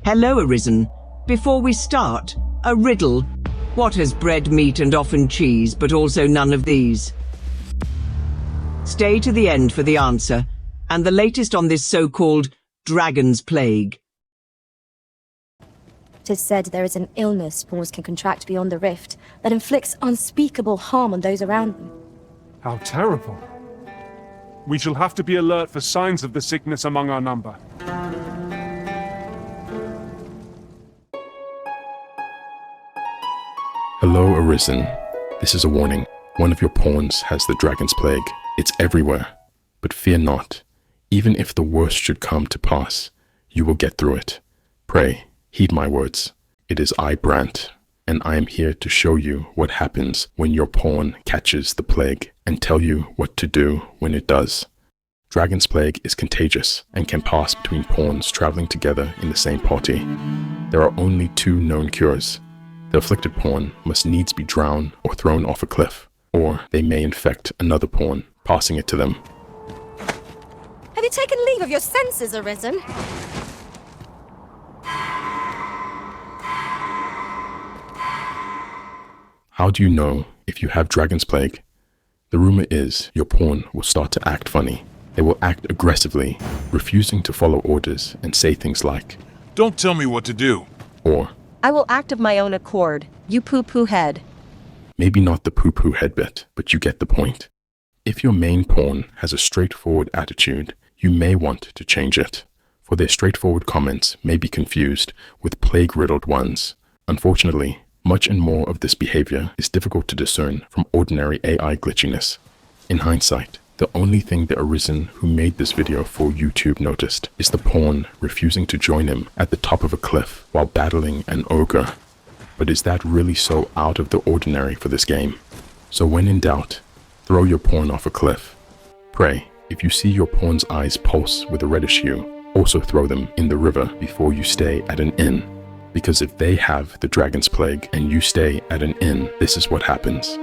Hello, Arisen. Before we start, a riddle. What has bread, meat, and often cheese, but also none of these? Stay to the end for the answer, and the latest on this so-called DragonsPlague. 'Tis said there is an illness pawns can contract beyond the rift that inflicts unspeakable harm on those around them. How terrible. We shall have to be alert for signs of the sickness among our number. Hello, Arisen. This is a warning. One of your pawns has the Dragon's Plague. It's everywhere. But fear not. Even if the worst should come to pass, you will get through it. Pray, heed my words. It is I, Brant, and I am here to show you what happens when your pawn catches the plague and tell you what to do when it does. Dragon's Plague is contagious and can pass between pawns traveling together in the same party. There are only 2 known cures. The afflicted pawn must needs be drowned or thrown off a cliff, or they may infect another pawn, passing it to them. Have you taken leave of your senses, Arisen? How do you know if you have Dragon's Plague? The rumor is your pawn will start to act funny. They will act aggressively, refusing to follow orders and say things like, "Don't tell me what to do." Or, "I will act of my own accord, you poo-poo head." maybe not the poo-poo head bit, but you get the point. If your main pawn has a straightforward attitude, you may want to change it, for their straightforward comments may be confused with plague-riddled ones. Unfortunately, much and more of this behavior is difficult to discern from ordinary AI glitchiness. In hindsight, the only thing the Arisen who made this video for YouTube noticed is the pawn refusing to join him at the top of a cliff while battling an ogre. But is that really so out of the ordinary for this game? So when in doubt, throw your pawn off a cliff. Pray, if you see your pawn's eyes pulse with a reddish hue, also throw them in the river before you stay at an inn. Because if they have the Dragon's Plague and you stay at an inn, this is what happens.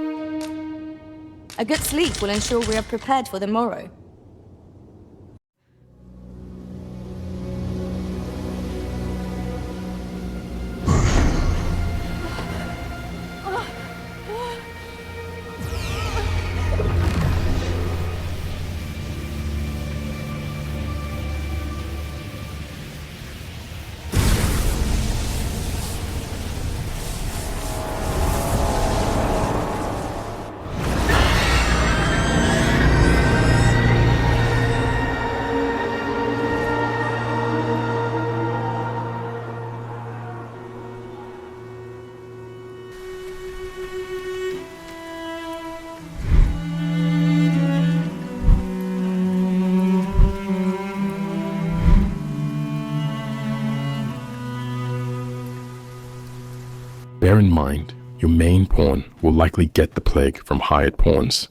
A good sleep will ensure we are prepared for the morrow. Bear in mind, your main pawn will likely get the plague from hired pawns,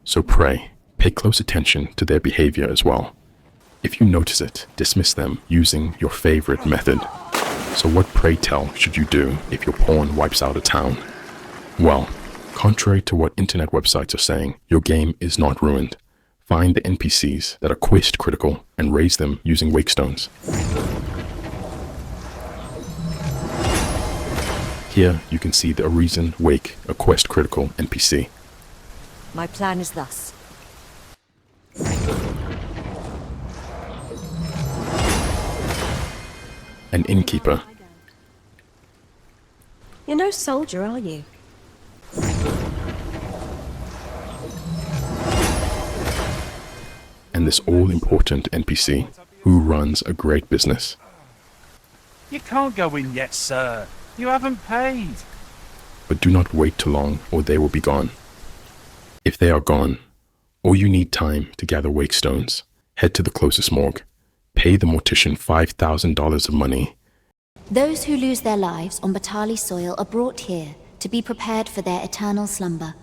so pray, pay close attention to their behavior as well. If you notice it, dismiss them using your favorite method. So what, pray tell, should you do if your pawn wipes out a town? Well, contrary to what internet websites are saying, your game is not ruined. Find the NPCs that are quest critical and raise them using wake stones. Here you can see the Arisen Wake, a quest critical NPC. My plan is thus. An innkeeper. You're no soldier, are you? And this all-important NPC who runs a great business. You can't go in yet, sir. You haven't paid. But do not wait too long or they will be gone. If they are gone, or you need time to gather wake stones, head to the closest morgue. Pay the mortician $5,000 of money. Those who lose their lives on Batali soil are brought here to be prepared for their eternal slumber.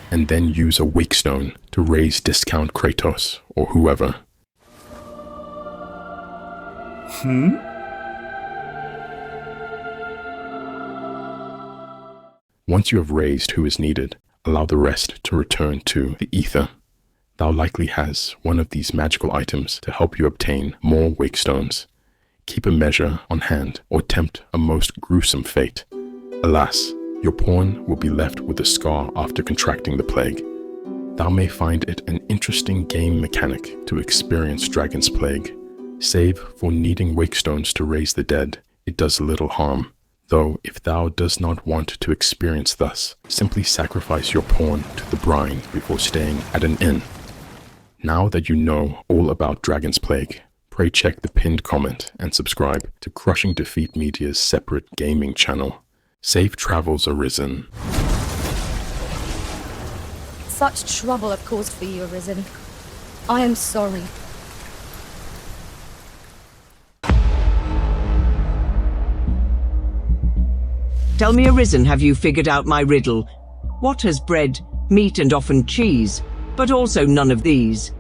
And then use a wake stone to raise discount Kratos or whoever. Once you have raised who is needed, allow the rest to return to the ether. Thou likely has one of these magical items to help you obtain more wake stones. keep a measure on hand, or tempt a most gruesome fate. Alas, your pawn will be left with a scar after contracting the plague. Thou may find it an interesting game mechanic to experience Dragon's Plague. Save for needing wakestones to raise the dead, it does little harm. Though, if thou does not want to experience thus, simply sacrifice your pawn to the brine before staying at an inn. Now that you know all about Dragon's Plague, pray check the pinned comment and subscribe to Crushing Defeat Media's separate gaming channel. Safe travels, Arisen. Such trouble I've caused for you, Arisen. I am sorry. Tell me, Arisen, have you figured out my riddle? What has bread, meat, and often cheese, but also none of these?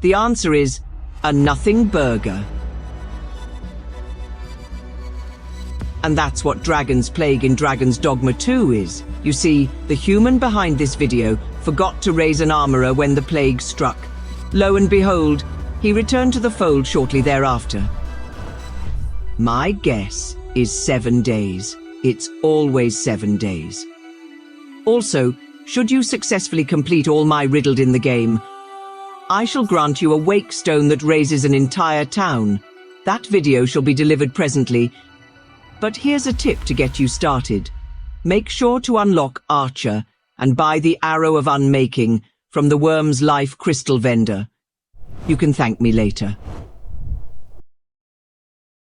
The answer is a nothing burger. And that's what Dragon's Plague in Dragon's Dogma 2 is. You see, the human behind this video forgot to raise an armorer when the plague struck. Lo and behold, he returned to the fold shortly thereafter. My guess is 7 days. It's always 7 days. Also, should you successfully complete all my riddled in the game, I shall grant you a wake stone that raises an entire town. That video shall be delivered presently. But here's a tip to get you started. Make sure to unlock Archer and buy the Arrow of Unmaking from the Worm's Life crystal vendor. You can thank me later.